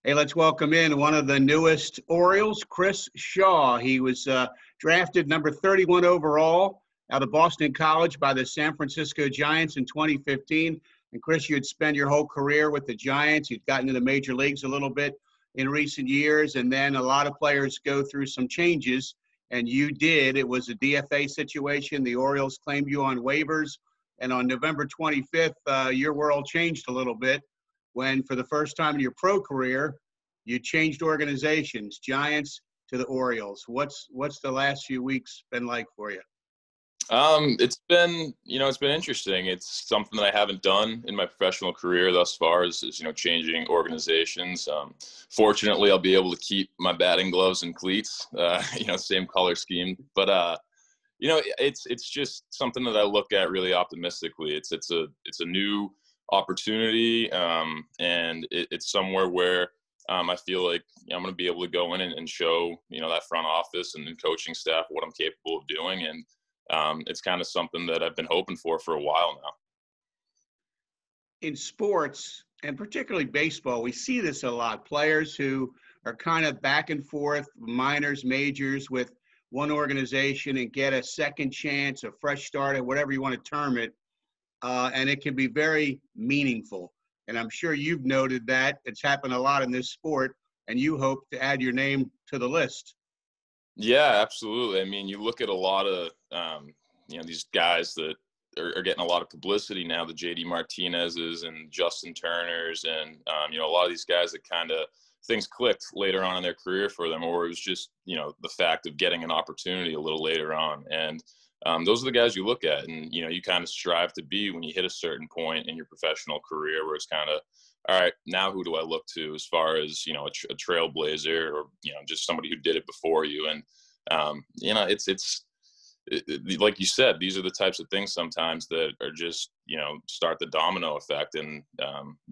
Hey, let's welcome in one of the newest Orioles, Chris Shaw. He was drafted number 31 overall out of Boston College by the San Francisco Giants in 2015. And Chris, you had spent your whole career with the Giants. You'd gotten to the major leagues a little bit in recent years, and then a lot of players go through some changes, and you did. It was a DFA situation. The Orioles claimed you on waivers, and on November 25th, your world changed a little bit when, for the first time in your pro career, you changed organizations, Giants to the Orioles. What's the last few weeks been like for you? It's been interesting. It's something that I haven't done in my professional career thus far is changing organizations. Fortunately, I'll be able to keep my batting gloves and cleats, same color scheme. But it's just something that I look at really optimistically. It's a new opportunity, and it's somewhere where I feel like I'm going to be able to go in and show that front office and coaching staff what I'm capable of doing, and it's kind of something that I've been hoping for a while now. In sports, and particularly baseball, we see this a lot. Players who are kind of back and forth, minors, majors, with one organization and get a second chance, a fresh start, or whatever you want to term it, and it can be very meaningful. And I'm sure you've noted that. It's happened a lot in this sport, and you hope to add your name to the list. Yeah, absolutely. I mean, you look at a lot of these guys that are getting a lot of publicity now, the JD Martinez's and Justin Turner's, and a lot of these guys that kind of things clicked later on in their career for them, or it was just the fact of getting an opportunity a little later on. And those are the guys you look at, and you kind of strive to be when you hit a certain point in your professional career where it's kind of, all right, now who do I look to as far as a trailblazer, or just somebody who did it before you. And it's like you said, these are the types of things sometimes that are just start the domino effect, and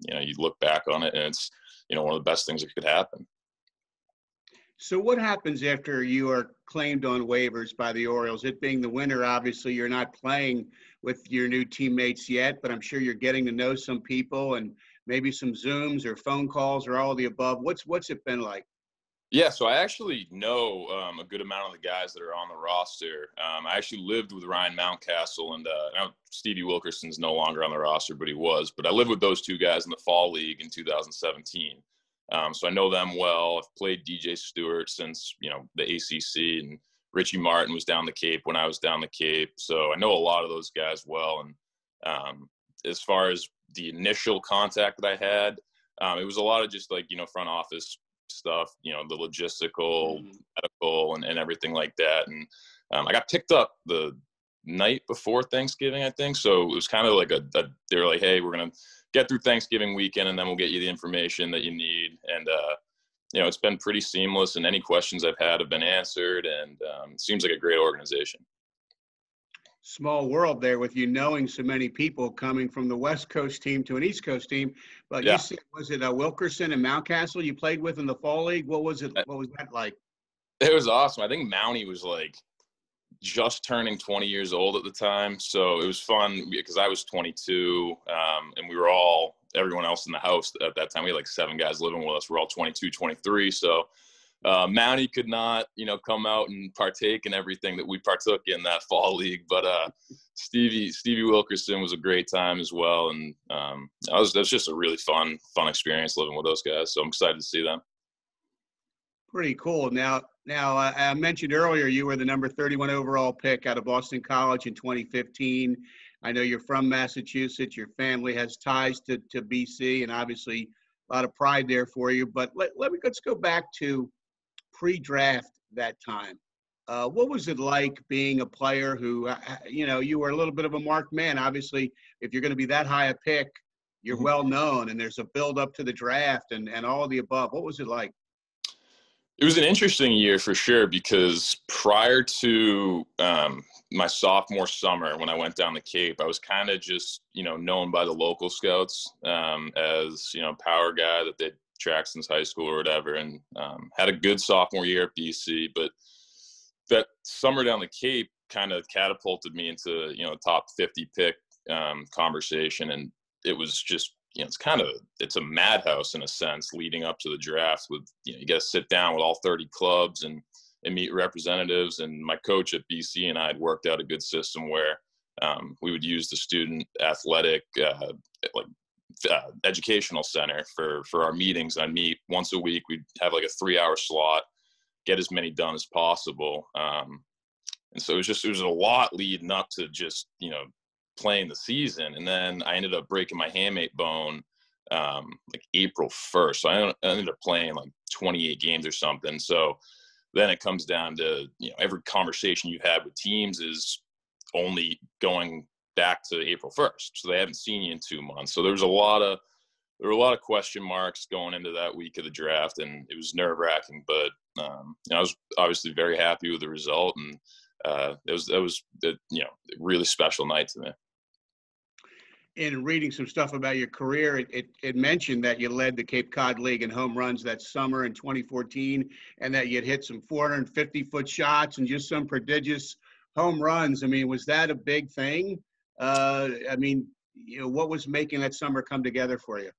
you look back on it, and it's one of the best things that could happen. So what happens after you are claimed on waivers by the Orioles? It being the winter, obviously you're not playing with your new teammates yet, but I'm sure you're getting to know some people and maybe some Zooms or phone calls or all of the above. What's it been like? Yeah, so I actually know a good amount of the guys that are on the roster. I actually lived with Ryan Mountcastle, and I know Stevie Wilkerson's no longer on the roster, but he was. But I lived with those two guys in the fall league in 2017. So I know them well. I've played DJ Stewart since, the ACC, and Richie Martin was down the Cape when I was down the Cape. So I know a lot of those guys well. And as far as the initial contact that I had, it was a lot of just front office stuff, the logistical, medical, and everything like that. And I got picked up the night before Thanksgiving, I think. So it was kind of like they were like, hey, we're going to get through Thanksgiving weekend, and then we'll get you the information that you need. And, it's been pretty seamless, and any questions I've had have been answered, and it seems like a great organization. Small world there with you knowing so many people coming from the West Coast team to an East Coast team. But yeah. You said, was it Wilkerson and Mountcastle you played with in the fall league? What was it? What was that like? It was awesome. I think Mountie was just turning 20 years old at the time. So it was fun because I was 22, and we were everyone else in the house at that time. We had 7 guys living with us. We're all 22, 23. So Mountie could not, come out and partake in everything that we partook in that fall league. But Stevie Wilkerson was a great time as well. And that was just a really fun experience living with those guys. So I'm excited to see them. Pretty cool. Now, I mentioned earlier you were the number 31 overall pick out of Boston College in 2015. I know you're from Massachusetts. Your family has ties to BC, and obviously a lot of pride there for you. But let's go back to pre-draft that time. What was it like being a player who, you were a little bit of a marked man? Obviously, if you're going to be that high a pick, you're well known, and there's a build up to the draft and all of the above. What was it like? It was an interesting year for sure, because prior to my sophomore summer, when I went down the Cape, I was kind of just, known by the local scouts as, power guy that they'd tracked since high school or whatever, and had a good sophomore year at BC. But that summer down the Cape kind of catapulted me into, top 50 pick conversation. And it was just, it's a madhouse in a sense leading up to the draft with, you got to sit down with all 30 clubs and meet representatives. And my coach at BC and I had worked out a good system where we would use the student athletic, educational center for our meetings. I'd meet once a week. We'd have like a 3-hour slot, get as many done as possible. And so it was a lot leading up to just, playing the season. And then I ended up breaking my hamate bone like April 1st. So I ended up playing like 28 games or something. So then it comes down to, every conversation you've had with teams is only going back to April 1st. So they haven't seen you in 2 months. So there were a lot of question marks going into that week of the draft, and it was nerve wracking, but I was obviously very happy with the result. And it was a really special night to me. In reading some stuff about your career, it mentioned that you led the Cape Cod League in home runs that summer in 2014, and that you'd hit some 450-foot shots and just some prodigious home runs. I mean, was that a big thing? What was making that summer come together for you?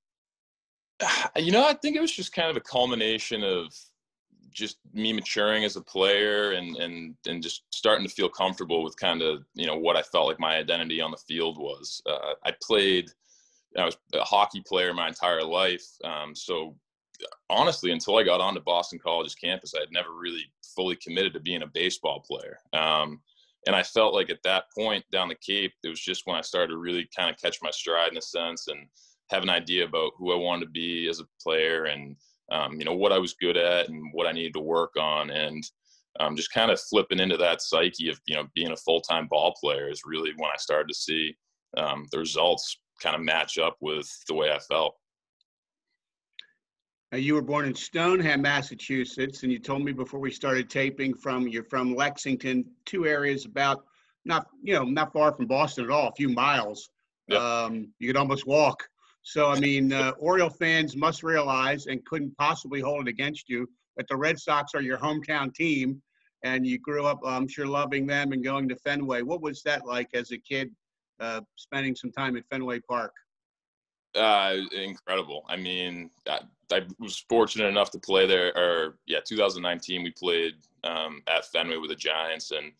I think it was just kind of a culmination of just me maturing as a player and just starting to feel comfortable with kind of, what I felt like my identity on the field was. I was a hockey player my entire life. So honestly, until I got onto Boston College's campus, I had never really fully committed to being a baseball player. And I felt like at that point down the Cape, it was just when I started to really kind of catch my stride in a sense and have an idea about who I wanted to be as a player and, what I was good at and what I needed to work on. And just kind of flipping into that psyche of, being a full-time ball player is really when I started to see the results kind of match up with the way I felt. You were born in Stoneham, Massachusetts, and you told me before we started taping you're from Lexington, 2 areas about not far from Boston at all, a few miles. Yep. You could almost walk. So, Oriole fans must realize, and couldn't possibly hold it against you, that the Red Sox are your hometown team, and you grew up, I'm sure, loving them and going to Fenway. What was that like as a kid, spending some time at Fenway Park? Incredible. I was fortunate enough to play there. 2019 we played at Fenway with the Giants, and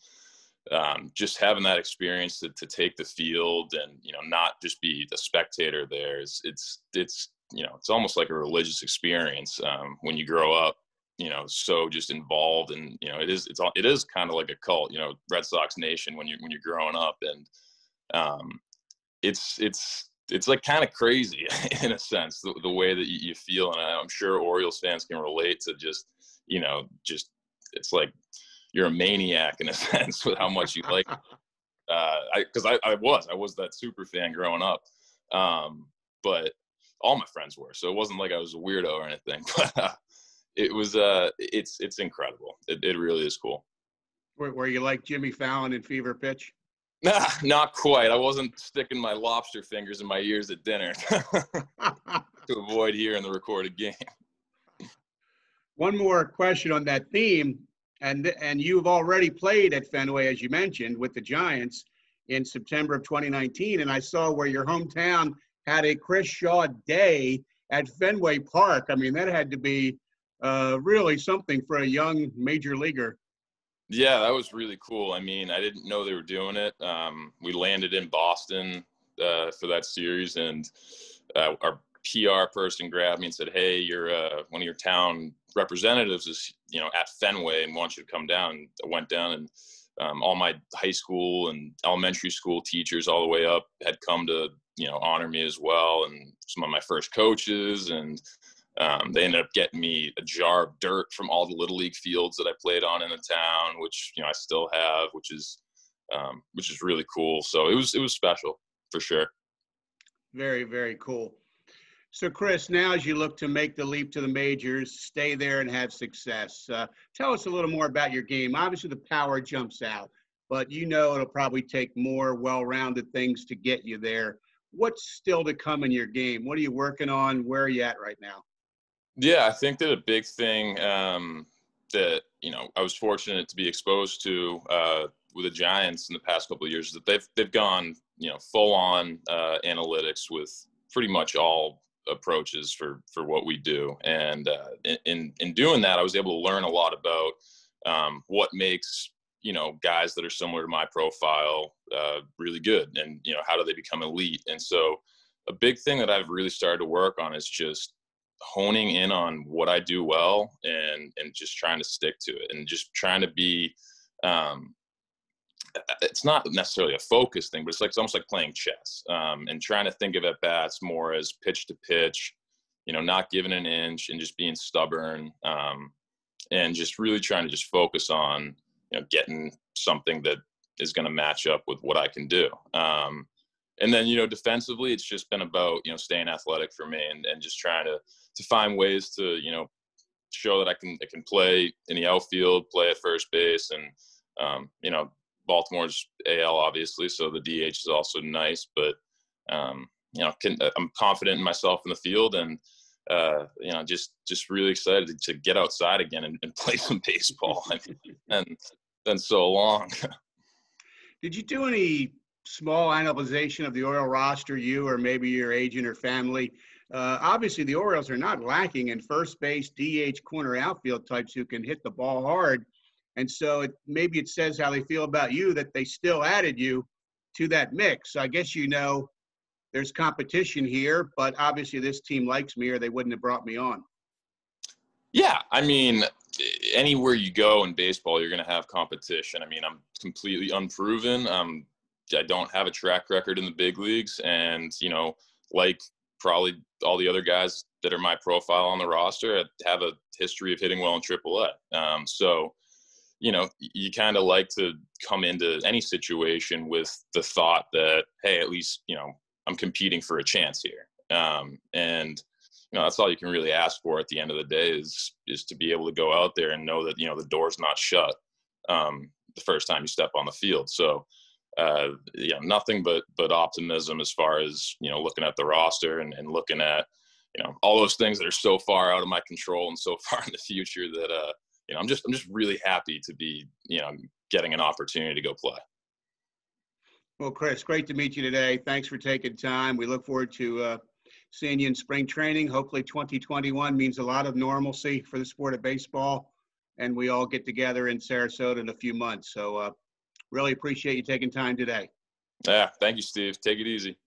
just having that experience to take the field and not just be the spectator there it's almost like a religious experience when you grow up so just involved, and it is kind of like a cult, Red Sox Nation when you're growing up, and it's like kind of crazy in a sense the way that you feel, and I'm sure Orioles fans can relate to just it's like you're a maniac in a sense with how much you like. Because I was that super fan growing up, but all my friends were, so it wasn't like I was a weirdo or anything. But it was it's incredible. It really is cool. Were you like Jimmy Fallon in Fever Pitch? Nah, not quite. I wasn't sticking my lobster fingers in my ears at dinner to avoid hearing the recorded game. One more question on that theme. And you've already played at Fenway, as you mentioned, with the Giants in September of 2019. And I saw where your hometown had a Chris Shaw Day at Fenway Park. That had to be really something for a young major leaguer. Yeah, that was really cool. I didn't know they were doing it. We landed in Boston for that series, and our PR person grabbed me and said, "Hey, you're one of your town representatives is at Fenway and wants you to come down." And I went down, and all my high school and elementary school teachers all the way up had come to honor me as well, and some of my first coaches, and they ended up getting me a jar of dirt from all the little league fields that I played on in the town, which I still have, which is really cool. So it was special for sure. Very, very cool. So, Chris, now as you look to make the leap to the majors, stay there and have success, tell us a little more about your game. Obviously, the power jumps out, but it'll probably take more well-rounded things to get you there. What's still to come in your game? What are you working on? Where are you at right now? Yeah, I think that a big thing that I was fortunate to be exposed to with the Giants in the past couple of years is that they've gone full on analytics with pretty much all approaches for what we do. And in doing that, I was able to learn a lot about what makes, guys that are similar to my profile really good, and, how do they become elite. And so a big thing that I've really started to work on is just honing in on what I do well, and just trying to stick to it, and just trying to be, it's not necessarily a focus thing, but it's almost like playing chess, and trying to think of at bats more as pitch to pitch, not giving an inch, and just being stubborn, and just really trying to just focus on, getting something that is going to match up with what I can do. And then, defensively, it's just been about, staying athletic for me, and just trying to find ways to, show that I can play in the outfield, play at first base, and, Baltimore's AL, obviously, so the DH is also nice, but, I'm confident in myself in the field, and, just really excited to get outside again and play some baseball. And been so long. Did you do any small analyzation of the Oriole roster, you or maybe your agent or family? Obviously, the Orioles are not lacking in first base, DH, corner outfield types who can hit the ball hard. And so maybe it says how they feel about you that they still added you to that mix. So I guess there's competition here, but obviously this team likes me or they wouldn't have brought me on. Yeah, I mean, anywhere you go in baseball, you're going to have competition. I mean, I'm completely unproven. I don't have a track record in the big leagues, and, like probably all the other guys that are my profile on the roster, I have a history of hitting well in AAA. So, you kind of like to come into any situation with the thought that, hey, at least, I'm competing for a chance here. And that's all you can really ask for at the end of the day is to be able to go out there and know that, the door's not shut the first time you step on the field. So, nothing but optimism as far as, looking at the roster and looking at, all those things that are so far out of my control and so far in the future that, I'm just really happy to be, getting an opportunity to go play. Well, Chris, great to meet you today. Thanks for taking time. We look forward to seeing you in spring training. Hopefully 2021 means a lot of normalcy for the sport of baseball, and we all get together in Sarasota in a few months. So really appreciate you taking time today. Yeah, thank you, Steve. Take it easy.